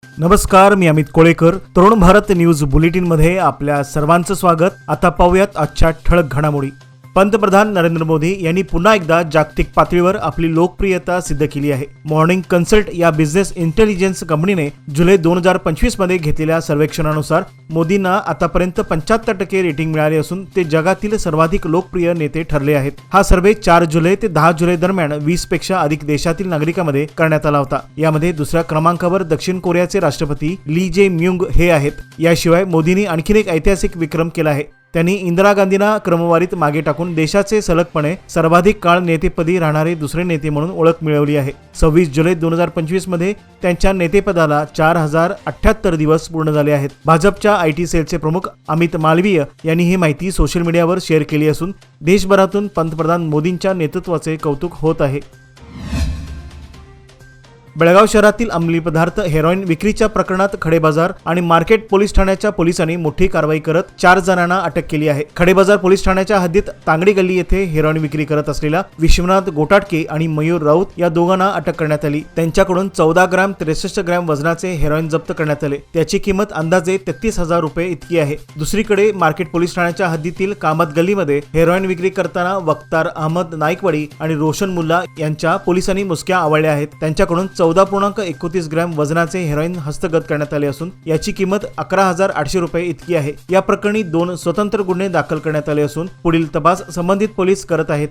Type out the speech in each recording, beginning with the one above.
नमस्कार, मी Amit Kolekar. Tarun Bharat news bulletin मध्ये आपल्या सर्वांचं स्वागत. आता पाहूयात आजच्या ठळक घडामोडी. पंतप्रधान नरेंद्र मोदी यांनी पुन्हा एकदा जागतिक पातळीवर आपली लोकप्रियता सिद्ध केली आहे. मॉर्निंग कन्सल्ट या बिझनेस इंटेलिजन्स कंपनीने जुलै 2025 मध्ये घेतलेल्या सर्वेक्षणानुसार मोदींना आतापर्यंत 75% रेटिंग मिळाले असून ते जगातील सर्वाधिक लोकप्रिय नेते ठरले आहेत. हा सर्वे 4 जुलै ते 10 जुलै दरम्यान 20 पेक्षा अधिक देशातील नागरिकांमध्ये करण्यात आला होता. यामध्ये दुसऱ्या क्रमांकावर दक्षिण कोरियाचे राष्ट्रपती ली जे म्युंग हे आहेत. याशिवाय मोदींनी आणखी एक ऐतिहासिक विक्रम केला आहे. त्यांनी इंदिरा गांधींना क्रमवारीत मागे टाकून देशाचे सलगपणे सर्वाधिक काळ नेतेपदी राहणारे दुसरे नेते म्हणून ओळख मिळवली आहे. 26 जुलै 2025 मध्ये त्यांच्या नेतेपदाला 4078 दिवस पूर्ण झाले आहेत. भाजपच्या आयटी सेलचे प्रमुख अमित मालवीय यांनी ही माहिती सोशल मीडियावर शेअर केली असून देशभरातून पंतप्रधान मोदींच्या नेतृत्वाचे कौतुक होत आहे. बेळगाव शहरातील अंमली पदार्थ हेरोईन विक्रीच्या प्रकरणात खडेबाजार आणि मार्केट पोलीस ठाण्याच्या पोलिसांनी मोठी कारवाई करत 4 जणांना अटक केली आहे. खडेबाजार पोलीस ठाण्याच्या हद्दीत तांगडी गल्ली येथे हेरोईन विक्री करत असलेला विश्वनाथ गोटाटके आणि मयूर राऊत या दोघांना अटक करण्यात आली. त्यांच्याकडून 14 ग्रॅम 63 ग्रॅम वजनाचे हेरोईन जप्त करण्यात आले. त्याची किंमत अंदाजे 33,000 रुपये इतकी आहे. दुसरीकडे मार्केट पोलीस ठाण्याच्या हद्दीतील कामत गल्लीमध्ये हेरोईन विक्री करताना वक्तार अहमद नाईकवाडी आणि रोशन मुल्ला यांच्या पोलिसांनी मुसक्या आवळल्या आहेत. त्यांच्याकडून 14.31 ग्रॅम वजनाचे हेरोईन हस्तगत करण्यात आले असून याची किंमत 11,800 रुपये इतकी आहे. या प्रकरणी 2 स्वतंत्र गुन्हे दाखल करण्यात आले असून पुढील तपास संबंधित पोलीस करत आहेत.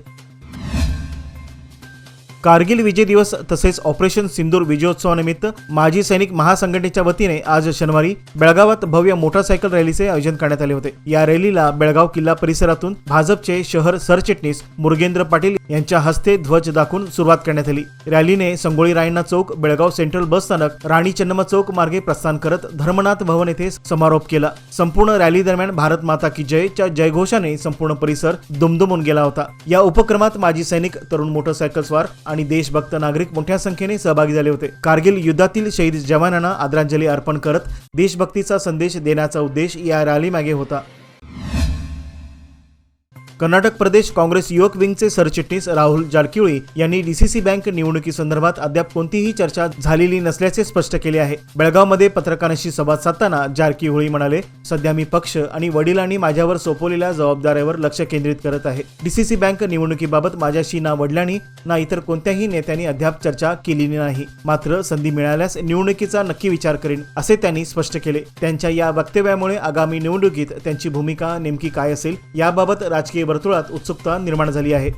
कारगिल विजय दिवस तसेच ऑपरेशन सिंदूर विजयोत्सवानिमित्त माजी सैनिक महासंघटनेच्या वतीने आज शनिवारी बेळगावात भव्य मोटरसायकल रॅलीचे आयोजन करण्यात आले होते. या रॅलीला बेळगाव किल्ला परिसरातून भाजपचे शहर सरचिटणीस मुरगेंद्र पाटील यांच्या हस्ते ध्वज दाखवून सुरुवात करण्यात आली. रॅलीने संगोळी रायण्णा चौक, बेळगाव सेंट्रल बस स्थानक, राणी चन्नम्मा चौक मार्गे प्रस्थान करत धर्मनाथ भवन येथे समारोप केला. संपूर्ण रॅली दरम्यान भारत माता की जयच्या जयघोषाने संपूर्ण परिसर दुमदुमून गेला होता. या उपक्रमात माजी सैनिक, तरुण मोटरसायकल स्वार आणि देशभक्त नागरिक मोठ्या संख्येने सहभागी झाले होते. कारगिल युद्धातील शहीद जवानांना आदरांजली अर्पण करत देशभक्तीचा संदेश देण्याचा उद्देश या रॅलीमागे होता. कर्नाटक प्रदेश काँग्रेस युवक विंगचे सरचिटणीस राहुल जारकिहोळी यांनी डीसीसी बँक निवडणुकीसंदर्भात अद्याप कोणतीही चर्चा झालेली नसल्याचे स्पष्ट केले आहे. बेळगावमध्ये पत्रकारांशी संवाद साधताना जारकिहोळी म्हणाले, सध्या मी पक्ष आणि वडिलांनी माझ्यावर सोपवलेल्या जबाबदाऱ्यावर लक्ष केंद्रित करत आहे. डीसीसी बँक निवडणुकीबाबत माझ्याशी ना वडिलांनी ना इतर कोणत्याही नेत्यांनी अद्याप चर्चा केलेली नाही. मात्र संधी मिळाल्यास निवडणुकीचा नक्की विचार करीन, असे त्यांनी स्पष्ट केले. त्यांच्या या वक्तव्यामुळे आगामी निवडणुकीत त्यांची भूमिका नेमकी काय असेल याबाबत राजकीय वर्तुळात उत्सुकता निर्माण झाली आहे.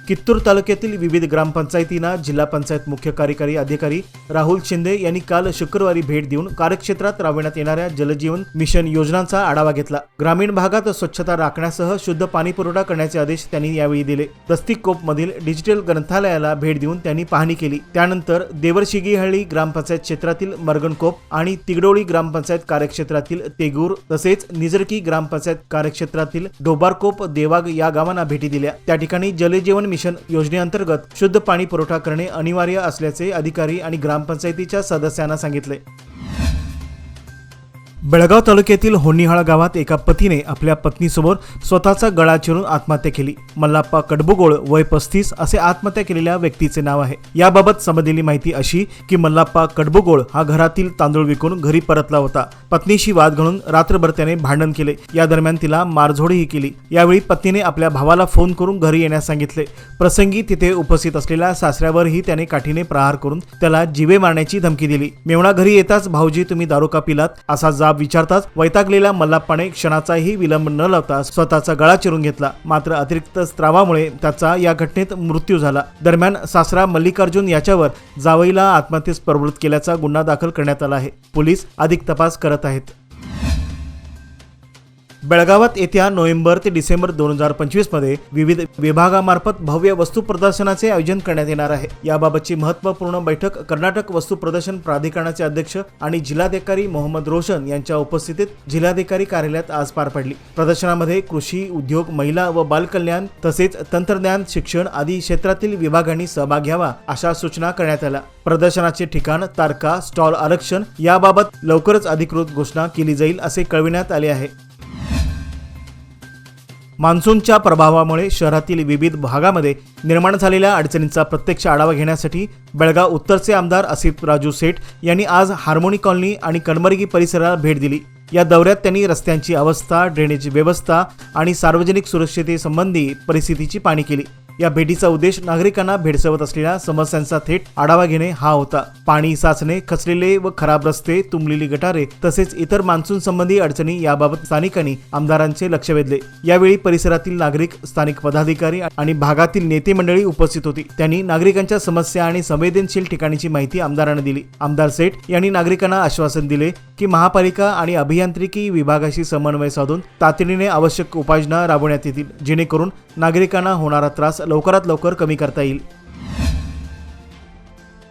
कित्तूर तालुक्यातील विविध ग्रामपंचायतींना जिल्हा पंचायत मुख्य कार्यकारी अधिकारी राहुल शिंदे यांनी काल शुक्रवारी भेट देऊन कार्यक्षेत्रात राबविण्यात येणाऱ्या जलजीवन मिशन योजनांचा आढावा घेतला. ग्रामीण भागात स्वच्छता राखण्यासह शुद्ध पाणी पुरवठा करण्याचे आदेश त्यांनी यावेळी दिले. दस्तिकोप मधील डिजिटल ग्रंथालयाला भेट देऊन त्यांनी पाहणी केली. त्यानंतर देवरशिगीहळ्ळी ग्रामपंचायत क्षेत्रातील मरगनकोप आणि तिगडोळी ग्रामपंचायत कार्यक्षेत्रातील तेगूर तसेच निजरकी ग्रामपंचायत कार्यक्षेत्रातील डोबारकोप देवाग या गावांना भेटी दिल्या. त्या ठिकाणी जलजीवन मिशन योजनेअंतर्गत शुद्ध पाणी पुरवठा करणे अनिवार्य असल्याचे अधिकारी आणि ग्रामपंचायतीच्या सदस्यांना सांगितले. बेळगाव तालुक्यातील होन्नीहाळ गावात एका पतीने आपल्या पत्नीसमोर स्वतःचा गळा चिरून आत्महत्या केली. मल्लाप्पा कडबुगोळ वय 35 असे आत्महत्या केलेल्या व्यक्तीचे नाव आहे. याबाबत समजलेली माहिती अशी की मल्लाप्पा कडबुगोळ हा घरातील तांदूळ विकून घरी परतला होता. पत्नीशी वाद घालून रात्रभर त्याने भांडण केले. या दरम्यान तिला मारझोडही केली. यावेळी पत्नीने आपल्या भावाला फोन करून घरी येण्यास सांगितले. प्रसंगी तिथे उपस्थित असलेल्या सासऱ्यावरही त्याने काठीने प्रहार करून त्याला जीवे मारण्याची धमकी दिली. मेवणा घरी येताच भाऊजी तुम्ही दारू का पिलात असा जाब विचारताच वैतागलेल्या मल्लाप्पाने क्षणाचाही विलंब न लावता स्वतःचा गळा चिरून घेतला. मात्र अतिरिक्त स्त्रावामुळे त्याचा या घटनेत मृत्यू झाला. दरम्यान सासरा मल्लिकार्जुन याच्यावर जावईला आत्महत्येस प्रवृत्त केल्याचा गुन्हा दाखल करण्यात आला आहे. पोलीस अधिक तपास करत आहेत. बेळगावात येत्या नोव्हेंबर ते डिसेंबर 2025 मध्ये विविध विभागामार्फत भव्य वस्तू प्रदर्शनाचे आयोजन करण्यात येणार आहे. याबाबतची महत्त्वपूर्ण बैठक कर्नाटक वस्तू प्रदर्शन प्राधिकरणाचे अध्यक्ष आणि जिल्हाधिकारी मोहम्मद रोशन यांच्या उपस्थितीत जिल्हाधिकारी कार्यालयात आज पार पडली. प्रदर्शनामध्ये कृषी, उद्योग, महिला व बालकल्याण तसेच तंत्रज्ञान, शिक्षण आदी क्षेत्रातील विभागांनी सहभाग घ्यावा अशा सूचना करण्यात आल्या. प्रदर्शनाचे ठिकाण, तारखा, स्टॉल आरक्षण याबाबत लवकरच अधिकृत घोषणा केली जाईल असे कळविण्यात आले आहे. मान्सूनच्या प्रभावामुळे शहरातील विविध भागामध्ये निर्माण झालेल्या अडचणींचा प्रत्यक्ष आढावा घेण्यासाठी बेळगाव उत्तरचे आमदार आसिफ राजू सेठ यांनी आज हार्मोनी कॉलनी आणि कनमरगी परिसराला भेट दिली। या दौऱ्यात त्यांनी रस्त्यांची अवस्था, ड्रेनेज व्यवस्था आणि सार्वजनिक सुरक्षिततेसंबंधी परिस्थितीची पाहणी केली। या भेटीचा उद्देश नागरिकांना भेडसावत असलेल्या समस्यांचा थेट आढावा घेणे हा होता। पाणी साचणे, खचलेले व खराब रस्ते, तुंबलेली गटारे तसेच इतर मान्सून संबंधी अडचणी याबाबत स्थानिकांनी आमदारांचे लक्ष वेधले। यावेळी परिसरातील नागरिक, स्थानिक पदाधिकारी आणि भागातील नेते मंडळी उपस्थित होती। त्यांनी नागरिकांच्या समस्या आणि संवेदनशील ठिकाणीची माहिती आमदारांना दिली। आमदार सेठ यांनी नागरिकांना आश्वासन दिले की महापालिका आणि अभियांत्रिकी विभागाशी समन्वय साधून तातडीने आवश्यक उपाययोजना राबवण्यात येतील, जेणेकरून नागरिकांना होणारा त्रास लवकरात लवकर कमी करता येईल।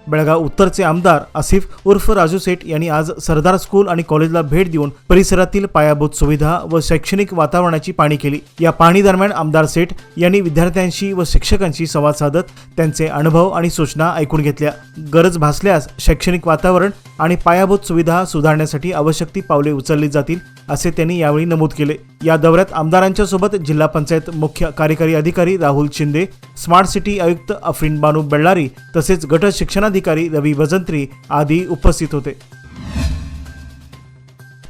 बेळगाव उत्तरचे आमदार आसिफ उर्फ राजू सेठ यांनी आज सरदार स्कूल आणि कॉलेजला भेट देऊन परिसरातील पायाभूत सुविधा व शैक्षणिक वातावरणाची पाहणी केली। या पाहणी दरम्यान आमदार सेठ यांनी विद्यार्थ्यांशी व शिक्षकांशी संवाद साधत त्यांचे अनुभव आणि सूचना ऐकून घेतल्या। गरज भासल्यास शैक्षणिक वातावरण आणि पायाभूत सुविधा सुधारण्यासाठी आवश्यक ती पावले उचलली जातील, असे त्यांनी यावेळी नमूद केले। या दौऱ्यात आमदारांच्या सोबत जिल्हा पंचायत मुख्य कार्यकारी अधिकारी राहुल शिंदे, स्मार्ट सिटी आयुक्त अफरीन बानू बेल्लारी तसेच गट शिक्षणाधिकारी रवी वजंत्री आदी उपस्थित होते।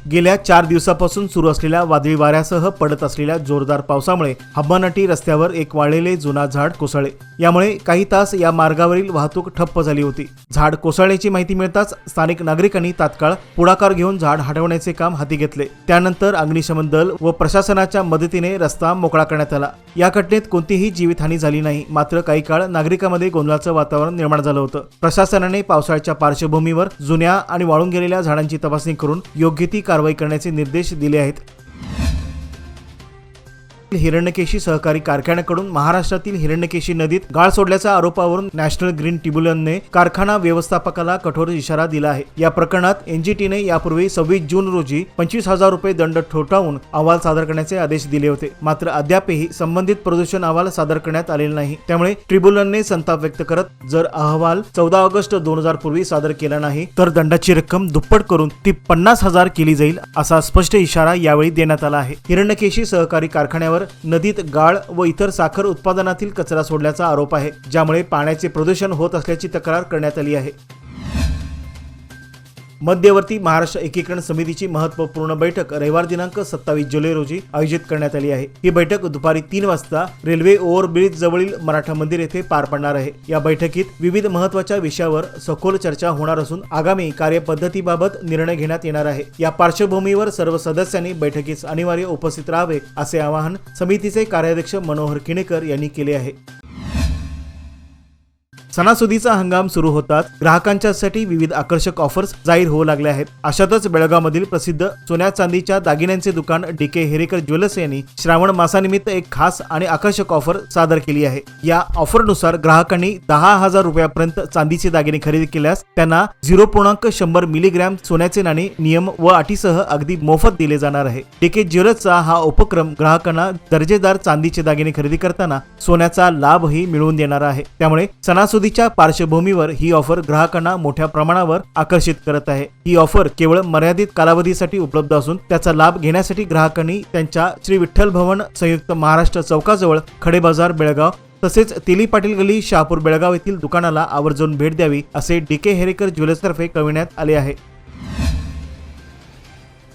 गेल्या 4 दिवसापासून सुरू असलेल्या वादळी वाऱ्यासह पडत असलेल्या जोरदार पावसामुळे हब्बानाटी रस्त्यावर एक वाळलेले जुना झाड कोसळले। यामुळे काही तास या मार्गावरील वाहतूक ठप्प झाली होती। झाड कोसळल्याची माहिती मिळताच स्थानिक नागरिकांनी तात्काळ पुढाकार घेऊन झाड हटवण्याचे काम हाती घेतले। त्यानंतर अग्निशमन दल व प्रशासनाच्या मदतीने रस्ता मोकळा करण्यात आला। या घटनेत कोणतीही जीवितहानी झाली नाही, मात्र काही काळ नागरिकांमध्ये गोंधळाचं वातावरण निर्माण झालं होतं। प्रशासनाने पावसाळ्याच्या पार्श्वभूमीवर जुन्या आणि वाळून गेलेल्या झाडांची तपासणी करून योग्य ती कारवाई करण्याचे निर्देश दिले आहेत। हिरण्यकेशी सहकारी कारखान्याकडून महाराष्ट्रातील हिरण्यकेशी नदीत गाळ सोडल्याच्या आरोपावरून नॅशनल ग्रीन ट्रिब्युनलने कारखाना व्यवस्थापकाला कठोर इशारा दिला आहे। या प्रकरणात एनजीटीने यापूर्वी 26 जून रोजी 25,000 रुपये दंड ठोठावून अहवाल सादर करण्याचे आदेश दिले होते, मात्र अद्यापही संबंधित प्रदूषण अहवाल सादर करण्यात आलेला नाही। त्यामुळे ट्रिब्युनलने संताप व्यक्त करत जर अहवाल 14 ऑगस्ट 2000 पूर्वी सादर केला नाही तर दंडाची रक्कम दुप्पट करून ती 50,000 केली जाईल, असा स्पष्ट इशारा यावेळी देण्यात आला आहे। हिरण्यकेशी सहकारी कारखान्यावर नदीत गाळ व इतर साखर उत्पादनातील कचरा सोडल्याचा आरोप आहे, ज्यामुळे पाण्याचे प्रदूषण होत असल्याची तक्रार करण्यात आली आहे। मध्यवर्ती महाराष्ट्र एकीकरण समितीची महत्त्वपूर्ण बैठक रविवार दिनांक 27 जुलै रोजी आयोजित करण्यात आली आहे। ही बैठक दुपारी 3 वाजता रेल्वे ओव्हरब्रिज जवळील मराठा मंदिर येथे पार पडणार आहे। या बैठकीत विविध महत्त्वाच्या विषयावर सखोल चर्चा होणार असून आगामी कार्यपद्धतीबाबत निर्णय घेण्यात येणार आहे। या पार्श्वभूमीवर सर्व सदस्यांनी बैठकीस अनिवार्य उपस्थित राहावे, असे आवाहन समितीचे कार्याध्यक्ष मनोहर किणेकर यांनी केले आहे। सणासुदीचा हंगाम सुरू होताच ग्राहकांच्यासाठी विविध आकर्षक ऑफर्स जाहीर होऊ लागल्या आहेत। अशातच बेळगावमधील प्रसिद्ध सोन्या चांदीच्या दागिन्यांचे दुकान डीके हेरेकर ज्वेलर्स यांनी श्रावण मासानिमित्त एक खास आणि आकर्षक ऑफर सादर केली आहे। या ऑफरनुसार ग्राहकांनी 10,000 रुपयापर्यंत चांदीचे दागिने खरेदी केल्यास त्यांना 0.100 मिलीग्रॅम सोन्याचे नाणे नियम व अटीसह अगदी मोफत दिले जाणार आहे। डीके ज्वेलर्सचा हा उपक्रम ग्राहकांना दर्जेदार चांदीचे दागिने खरेदी करताना सोन्याचा लाभही मिळवून देणार आहे। त्यामुळे सणासुदीच्या पार्श्वभूमीवर ही ऑफर ग्राहकांना मोठ्या प्रमाणावर आकर्षित करत आहे। ही ऑफर केवळ मर्यादित कालावधीसाठी उपलब्ध असून त्याचा लाभ घेण्यासाठी ग्राहकांनी त्यांच्या श्री विठ्ठल भवन संयुक्त महाराष्ट्र चौकाजवळ खडे बाजार बेळगाव तसेच तेली पाटील गली शहापूर बेळगाव येथील दुकानाला आवर्जून भेट द्यावी, असे डीके हेरेकर ज्वेलर्सतर्फे कळविण्यात आले आहे।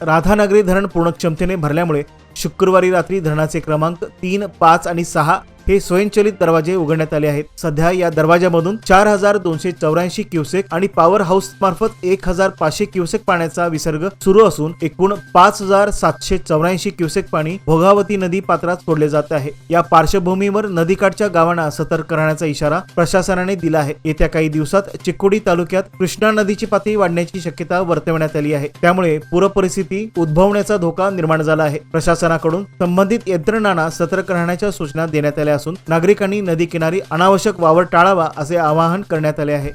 राधानगरी धरण पूर्ण क्षमतेने भरल्यामुळे शुक्रवारी रात्री धरणाचे क्रमांक 3, 5 आणि 6 हे स्वयंचलित दरवाजे उघडण्यात आले आहेत। सध्या या दरवाजामधून 4,284 क्युसेक आणि पॉवर हाऊस मार्फत 1,500 क्युसेक पाण्याचा विसर्ग सुरू असून एकूण 5,784 क्युसेक पाणी भोगावती नदी पात्रात सोडले जात आहे। या पार्श्वभूमीवर नदीकाठच्या गावांना सतर्क राहण्याचा इशारा प्रशासनाने दिला आहे। येत्या काही दिवसात चिकोडी तालुक्यात कृष्णा नदीची पातळी वाढण्याची शक्यता वर्तवण्यात आली आहे, त्यामुळे पूरपरिस्थिती उद्भवण्याचा धोका निर्माण झाला आहे। प्रशासनाकडून संबंधित यंत्रणांना सतर्क राहण्याच्या सूचना देण्यात आल्या असून नागरिकांनी नदी किनारी अनावश्यक वावर टाळावा, असे आवाहन करण्यात आले आहे।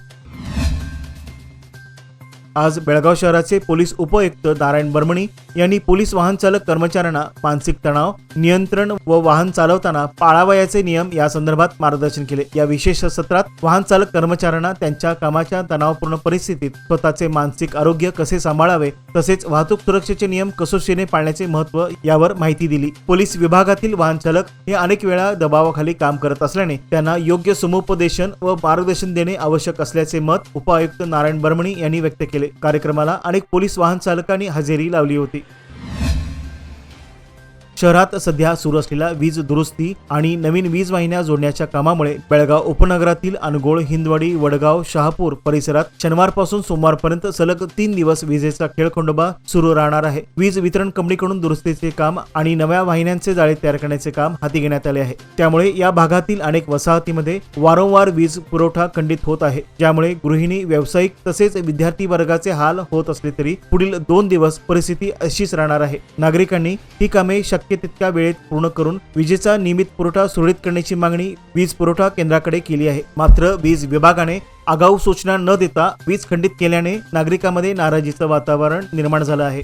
आज बेळगाव शहराचे पोलीस उपआयुक्त नारायण बर्मणी यांनी पोलीस वाहन चालक कर्मचाऱ्यांना मानसिक तणाव नियंत्रण व वाहन चालवताना पाळावयाचे नियम या संदर्भात मार्गदर्शन केले। या विशेष सत्रात वाहन चालक कर्मचाऱ्यांना त्यांच्या कामाच्या तणावपूर्ण परिस्थितीत स्वतःचे मानसिक आरोग्य कसे सांभाळावे तसेच वाहतूक सुरक्षेचे नियम कसोशीने पाळण्याचे महत्त्व यावर माहिती दिली। पोलीस विभागातील वाहन चालक हे अनेक वेळा दबावाखाली काम करत असल्याने त्यांना योग्य समुपदेशन व मार्गदर्शन देणे आवश्यक असल्याचे मत उपआयुक्त नारायण बर्मणी यांनी व्यक्त केले। कार्यक्रमाला अनेक पोलीस वाहन चालकांनी हजेरी लावली होती। शहरात सध्या सुरू असलेल्या वीज दुरुस्ती आणि नवीन वीज वाहिन्या जोडण्याच्या कामामुळे बेळगाव उपनगरातील अनगोळ, हिंदवाडी, वडगाव, शहापूर परिसरात शनिवारपासून सोमवारपर्यंत सलग 3 दिवस विजेचा खेळखंडोबा सुरू राहणार आहे। वीज वितरण कंपनीकडून दुरुस्तीचे काम आणि नव्या वाहिन्यांचे जाळे तयार करण्याचे काम हाती घेण्यात आले आहे। त्यामुळे या भागातील अनेक वसाहतीमध्ये वारंवार वीज पुरवठा खंडित होत आहे, ज्यामुळे गृहिणी, व्यावसायिक तसेच विद्यार्थी वर्गाचे हाल होत असले तरी पुढील 2 दिवस परिस्थिती अशीच राहणार आहे। नागरिकांनी ही कामे शक्य तितक्या वेळेत पूर्ण करून विजेचा नियमित पुरवठा सुरळीत करण्याची मागणी वीज पुरवठा केंद्राकडे केली आहे। मात्र वीज विभागाने आगाऊ सूचना न देता वीज खंडित केल्याने नागरिकांमध्ये नाराजीचं वातावरण निर्माण झालं आहे।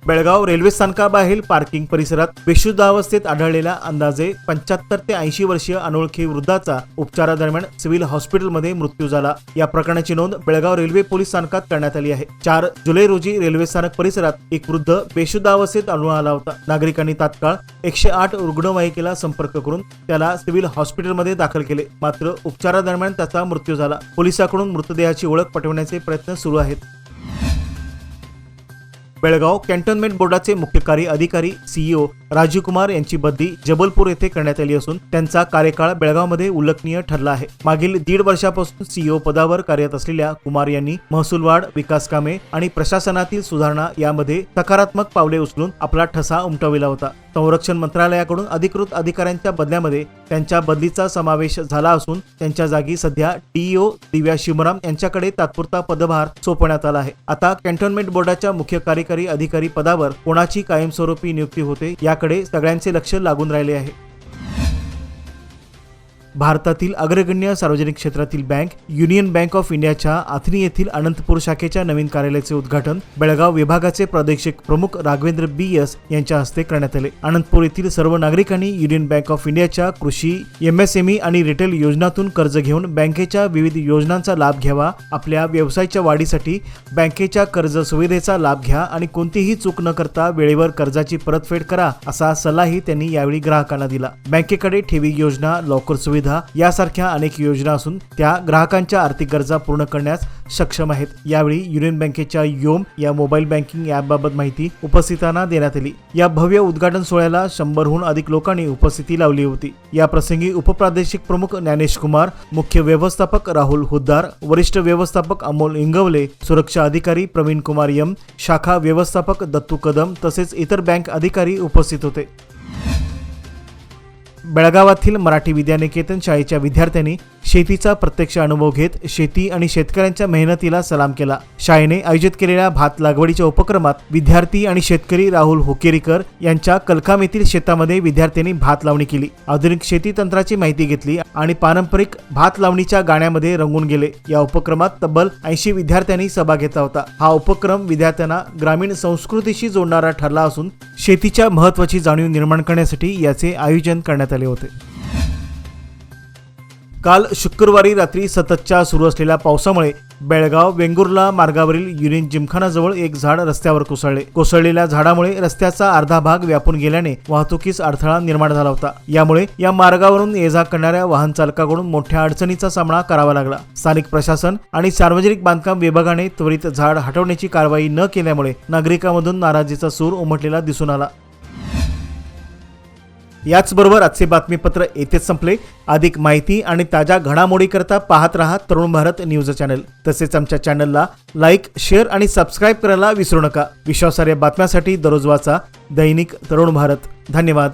बेळगाव रेल्वे स्थानकाबाहेर पार्किंग परिसरात बेशुद्ध अवस्थेत आढळलेल्या अंदाजे 75 ते 80 वर्षीय अनोळखी वृद्धाचा उपचारादरम्यान सिव्हिल हॉस्पिटलमध्ये मृत्यू झाला। या प्रकरणाची नोंद बेळगाव रेल्वे पोलीस स्थानकात करण्यात आली आहे। 4 जुलै रोजी रेल्वे स्थानक परिसरात एक वृद्ध बेशुद्ध अवस्थेत आढळून आला होता। नागरिकांनी तात्काळ 108 रुग्णवाहिकेला संपर्क करून त्याला सिव्हिल हॉस्पिटलमध्ये दाखल केले, मात्र उपचारादरम्यान त्याचा मृत्यू झाला। पोलिसांकडून मृतदेहाची ओळख पटवण्याचे प्रयत्न सुरू आहेत। बेळगाव कॅन्टोन्मेंट बोर्डाचे मुख्य कार्य अधिकारी सीईओ राजीव कुमार यांची बदली जबलपूर येथे करण्यात आली असून त्यांचा कार्यकाळ बेळगावमध्ये उल्लेखनीय ठरला आहे। मागील 1.5 वर्षापासून सीईओ पदावर कार्यरत असलेल्या कुमार यांनी महसूल वाढ, विकास कामे आणि प्रशासनातील सुधारणा यामध्ये सकारात्मक पावले उचलून आपला ठसा उमटविला होता। संरक्षण मंत्रालयाकडून अधिकृत अधिकाऱ्यांच्या बदल्यामध्ये त्यांच्या बदलीचा समावेश झाला असून त्यांच्या जागी सध्या डीईओ दिव्या शिवराम यांच्याकडे तात्पुरता पदभार सोपवण्यात आला आहे। आता कॅन्टोन्मेंट बोर्डाच्या मुख्य कार्यकारी अधिकारी पदावर कोणाची कायमस्वरूपी नियुक्ती होते याकडे सगळ्यांचे लक्ष लागून राहिले आहे। भारतातील अग्रगण्य सार्वजनिक क्षेत्रातील बँक युनियन बँक ऑफ इंडियाच्या आथनी येथील अनंतपूर शाखेच्या नवीन कार्यालयाचे उद्घाटन बेळगाव विभागाचे प्रादेशिक प्रमुख राघवेंद्र BS यांच्या हस्ते करण्यात आले। अनंतपूर येथील सर्व नागरिकांनी युनियन बँक ऑफ इंडियाच्या कृषी, MSME आणि रिटेल योजनातून कर्ज घेऊन बँकेच्या विविध योजनांचा लाभ घ्यावा। आपल्या व्यवसायाच्या वाढीसाठी बँकेच्या कर्ज सुविधेचा लाभ घ्या आणि कोणतीही चूक न करता वेळेवर कर्जाची परतफेड करा, असा सल्लाही त्यांनी यावेळी ग्राहकांना दिला। बँकेकडे ठेवी योजना, लॉकर सुविधा यासारख्या अनेक योजना असून त्या ग्राहकांच्या आर्थिक गरजा पूर्ण करण्यास सक्षम आहेत। यावेळी युनियन बँकेच्या योम या मोबाईल बँकिंग ॲपबाबत माहिती उपस्थितांना देण्यात आली। या भव्य उद्घाटन सोहळ्याला 100हून अधिक लोकांनी उपस्थिती लावली होती। या प्रसंगी उपप्रादेशिक प्रमुख ज्ञानेश कुमार, मुख्य व्यवस्थापक राहुल हुद्दार, वरिष्ठ व्यवस्थापक अमोल इंगवले, सुरक्षा अधिकारी प्रवीण कुमार M, शाखा व्यवस्थापक दत्तू कदम तसेच इतर बँक अधिकारी उपस्थित होते। बेळगावातील मराठी विद्यानिकेतन शाळेच्या विद्यार्थ्यांनी शेतीचा प्रत्यक्ष अनुभव घेत शेती आणि शेतकऱ्यांच्या मेहनतीला सलाम केला। शाळेने आयोजित केलेल्या भात लागवडीच्या उपक्रमात विद्यार्थी आणि शेतकरी राहुल होकेरीकर यांच्या कलकाम येथील शेतामध्ये विद्यार्थ्यांनी भात लावणी केली, आधुनिक शेती तंत्राची माहिती घेतली आणि पारंपरिक भात लावणीच्या गाण्यामध्ये रंगून गेले। या उपक्रमात तब्बल 80 विद्यार्थ्यांनी सहभाग घेतला होता। हा उपक्रम विद्यार्थ्यांना ग्रामीण संस्कृतीशी जोडणारा ठरला असून शेतीच्या महत्त्वाची जाणीव निर्माण करण्यासाठी याचे आयोजन करण्यात आले होते। काल शुक्रवारी रात्री सततच्या सुरू असलेल्या पावसामुळे बेळगाव वेंगुर्ला मार्गावरील युनियन जिमखानाजवळ एक झाड रस्त्यावर कोसळलेल्या झाडामुळे रस्त्याचा अर्धा भाग व्यापून गेल्याने वाहतुकीस अडथळा निर्माण झाला होता। यामुळे या मार्गावरून ये जा करणाऱ्या वाहन चालकांकडून मोठ्या अडचणीचा सामना करावा लागला। स्थानिक प्रशासन आणि सार्वजनिक बांधकाम विभागाने त्वरित झाड हटवण्याची कारवाई न केल्यामुळे नागरिकांमधून नाराजीचा सूर उमटलेला दिसून आला। याचबरोबर आजचे बातमीपत्र येथेच संपले। अधिक माहिती आणि ताज्या घडामोडीकरता पाहत रहा तरुण भारत न्यूज चॅनल। तसेच आमच्या चॅनलला लाईक, शेअर आणि सबस्क्राईब करायला विसरू नका। विश्वासार्ह बातम्यांसाठी दररोज वाचा दैनिक तरुण भारत। धन्यवाद।